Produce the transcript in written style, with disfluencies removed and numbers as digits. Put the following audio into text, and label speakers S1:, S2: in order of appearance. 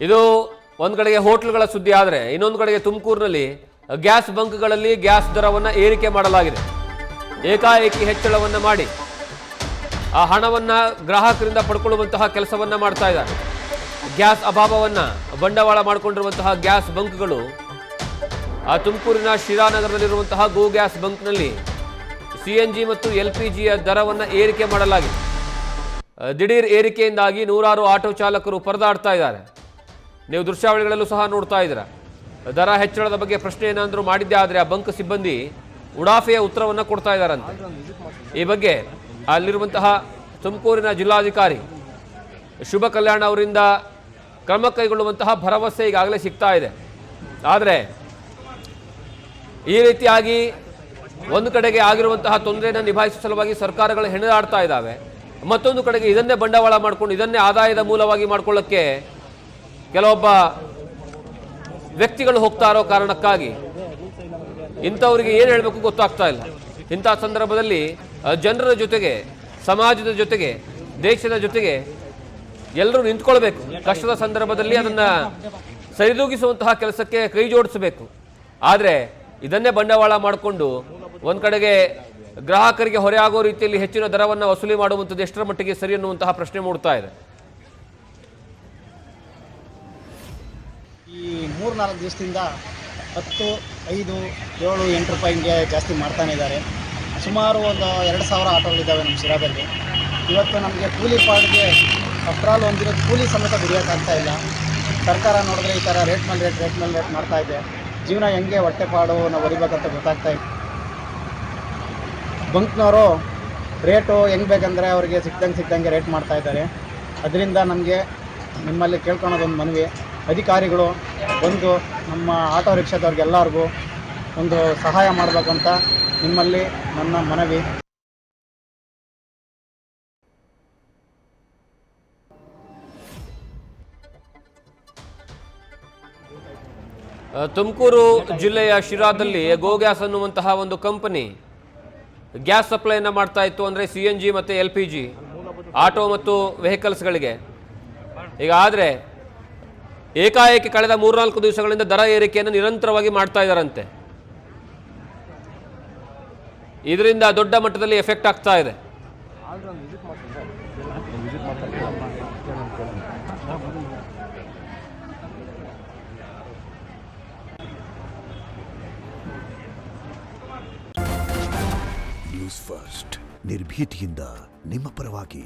S1: ಇದು ಒಂದು ಕಡೆಗೆ ಹೋಟ್ಲ್ಗಳ ಸುದ್ದಿ ಆದರೆ ಇನ್ನೊಂದು ಕಡೆಗೆ ತುಮಕೂರಿನಲ್ಲಿ ಗ್ಯಾಸ್ ಬಂಕ್ಗಳಲ್ಲಿ ಗ್ಯಾಸ್ ದರವನ್ನು ಏರಿಕೆ ಮಾಡಲಾಗಿದೆ. ಏಕಾಏಕಿ ಹೆಚ್ಚಳವನ್ನು ಮಾಡಿ ಆ ಹಣವನ್ನು ಗ್ರಾಹಕರಿಂದ ಪಡ್ಕೊಳ್ಳುವಂತಹ ಕೆಲಸವನ್ನು ಮಾಡ್ತಾ ಇದ್ದಾರೆ. ಗ್ಯಾಸ್ ಅಭಾವವನ್ನು ಬಂಡವಾಳ ಮಾಡಿಕೊಂಡಿರುವಂತಹ ಗ್ಯಾಸ್ ಬಂಕ್ಗಳು ಆ ತುಮಕೂರಿನ ಶಿರಾನಗರದಲ್ಲಿರುವಂತಹ ಗೋ ಗ್ಯಾಸ್ ಬಂಕ್ನಲ್ಲಿ CNG ಮತ್ತು LPGಯ ದರವನ್ನು ಏರಿಕೆ ಮಾಡಲಾಗಿದೆ. ದಿಢೀರ್ ಏರಿಕೆಯಿಂದಾಗಿ ನೂರಾರು ಆಟೋ ಚಾಲಕರು ಪರದಾಡ್ತಾ ಇದ್ದಾರೆ. ನೀವು ದೃಶ್ಯಾವಳಿಗಳಲ್ಲೂ ಸಹ ನೋಡ್ತಾ ಇದ್ದೀರಾ. ದರ ಹೆಚ್ಚಳದ ಬಗ್ಗೆ ಪ್ರಶ್ನೆ ಏನಾದರೂ ಮಾಡಿದ್ದೆ ಆದರೆ ಆ ಬಂಕ್ ಸಿಬ್ಬಂದಿ ಉಡಾಫೆಯ ಉತ್ತರವನ್ನು ಕೊಡ್ತಾ ಇದ್ದಾರಂತೆ. ಈ ಬಗ್ಗೆ ಅಲ್ಲಿರುವಂತಹ ತುಮಕೂರಿನ ಜಿಲ್ಲಾಧಿಕಾರಿ ಶುಭ ಕಲ್ಯಾಣ ಅವರಿಂದ ಕ್ರಮ ಕೈಗೊಳ್ಳುವಂತಹ ಭರವಸೆ ಈಗಾಗಲೇ ಸಿಗ್ತಾ ಇದೆ. ಆದರೆ ಈ ರೀತಿಯಾಗಿ ಒಂದು ಕಡೆಗೆ ಆಗಿರುವಂತಹ ತೊಂದರೆಯನ್ನು ನಿಭಾಯಿಸುವ ಸಲುವಾಗಿ ಸರ್ಕಾರಗಳು ಹೆಣೆದಾಡ್ತಾ ಇದ್ದಾವೆ. ಮತ್ತೊಂದು ಕಡೆಗೆ ಇದನ್ನೇ ಬಂಡವಾಳ ಮಾಡಿಕೊಂಡು ಇದನ್ನೇ ಆದಾಯದ ಮೂಲವಾಗಿ ಮಾಡಿಕೊಳ್ಳೋಕ್ಕೆ ಕೆಲವೊಬ್ಬ ವ್ಯಕ್ತಿಗಳು ಹೋಗ್ತಾ ಇರೋ ಕಾರಣಕ್ಕಾಗಿ ಇಂಥವರಿಗೆ ಏನು ಹೇಳಬೇಕು ಗೊತ್ತಾಗ್ತಾ ಇಲ್ಲ. ಇಂಥ ಸಂದರ್ಭದಲ್ಲಿ ಜನರ ಜೊತೆಗೆ, ಸಮಾಜದ ಜೊತೆಗೆ, ದೇಶದ ಜೊತೆಗೆ ಎಲ್ಲರೂ ನಿಂತ್ಕೊಳ್ಬೇಕು. ಕಷ್ಟದ ಸಂದರ್ಭದಲ್ಲಿ ಅದನ್ನು ಸರಿದೂಗಿಸುವಂತಹ ಕೆಲಸಕ್ಕೆ ಕೈ ಜೋಡಿಸಬೇಕು. ಆದರೆ ಇದನ್ನೇ ಬಂಡವಾಳ ಮಾಡಿಕೊಂಡು ಒಂದು ಕಡೆಗೆ ಗ್ರಾಹಕರಿಗೆ ಹೊರೆಯಾಗೋ ರೀತಿಯಲ್ಲಿ ಹೆಚ್ಚಿನ ದರವನ್ನು ವಸೂಲಿ ಮಾಡುವಂಥದ್ದು ಎಷ್ಟರ ಮಟ್ಟಿಗೆ ಸರಿ ಅನ್ನುವಂತಹ ಪ್ರಶ್ನೆ ಮೂಡ್ತಾ ಇದೆ.
S2: ಈ 3-4 ದಿವಸದಿಂದ 10, 5, 7, 8 ರೂಪಾಯಿ ಹಿಂಗೆ ಜಾಸ್ತಿ ಮಾಡ್ತಾನೆ ಇದ್ದಾರೆ. ಸುಮಾರು ಒಂದು 2,000 ಆಟೋಗಳಿದ್ದಾವೆ ನಮ್ಮ ಶಿರಾದಲ್ಲಿ. ಇವತ್ತು ನಮಗೆ ಕೂಲಿ ಪಾಡ್ಗೆ ಅಫ್ರಾಲ್ ಒಂದಿರೋದು ಕೂಲಿ ಸಮೇತ ದುಡಿಯೋಕ್ಕಾಗ್ತಾ ಇಲ್ಲ. ಸರ್ಕಾರ ನೋಡಿದ್ರೆ ಈ ಥರ ರೇಟ್ ಮೇಲೆ ರೇಟ್ ಮಾಡ್ತಾ ಇದೆ. ಜೀವನ ಹೆಂಗೆ ಹೊಟ್ಟೆಪಾಡು ನಾವು ಹೊರಿಬೇಕಂತ ಗೊತ್ತಾಗ್ತಾ ಇದೆ. ಬಂಕ್ನವರು ರೇಟು ಹೆಂಗೆ ಬೇಕಂದರೆ ಅವರಿಗೆ ಸಿಕ್ದಂಗೆ ರೇಟ್ ಮಾಡ್ತಾ ಇದ್ದಾರೆ. ಅದರಿಂದ ನಮಗೆ ನಿಮ್ಮಲ್ಲಿ ಕೇಳ್ಕೊಳೋದೊಂದು ಮನವಿ, ಅಧಿಕಾರಿಗಳು ಬಂದು ನಮ್ಮ ಆಟೋ ರಿಕ್ಷಾದವ್ರಿಗೆಲ್ಲರಿಗೂ ಒಂದು ಸಹಾಯ ಮಾಡಬೇಕಂತ ನಿಮ್ಮಲ್ಲಿ ನನ್ನ ಮನವಿ.
S1: ತುಮಕೂರು ಜಿಲ್ಲೆಯ ಶಿರಾದಲ್ಲಿ ಗೋ ಗ್ಯಾಸ್ ಅನ್ನುವಂತಹ ಒಂದು ಕಂಪನಿ ಗ್ಯಾಸ್ ಸಪ್ಲೈಯನ್ನು ಮಾಡ್ತಾ ಇತ್ತು. ಅಂದರೆ CNG ಮತ್ತು LPG ಆಟೋ ಮತ್ತು ವೆಹಿಕಲ್ಸ್ಗಳಿಗೆ. ಈಗ ಆದರೆ ಏಕಾಏಕಿ ಕಳೆದ 3-4 ದಿವಸಗಳಿಂದ ದರ ಏರಿಕೆಯನ್ನು ನಿರಂತರವಾಗಿ ಮಾಡ್ತಾ ಇದ್ದಾರಂತೆ. ಇದರಿಂದ ದೊಡ್ಡ ಮಟ್ಟದಲ್ಲಿ ಎಫೆಕ್ಟ್ ಆಗ್ತಾ ಇದೆ.
S3: ನ್ಯೂಸ್ ಫಸ್ಟ್ ನಿರ್ಭೀತಿಯಿಂದ ನಿಮ್ಮ ಪರವಾಗಿ.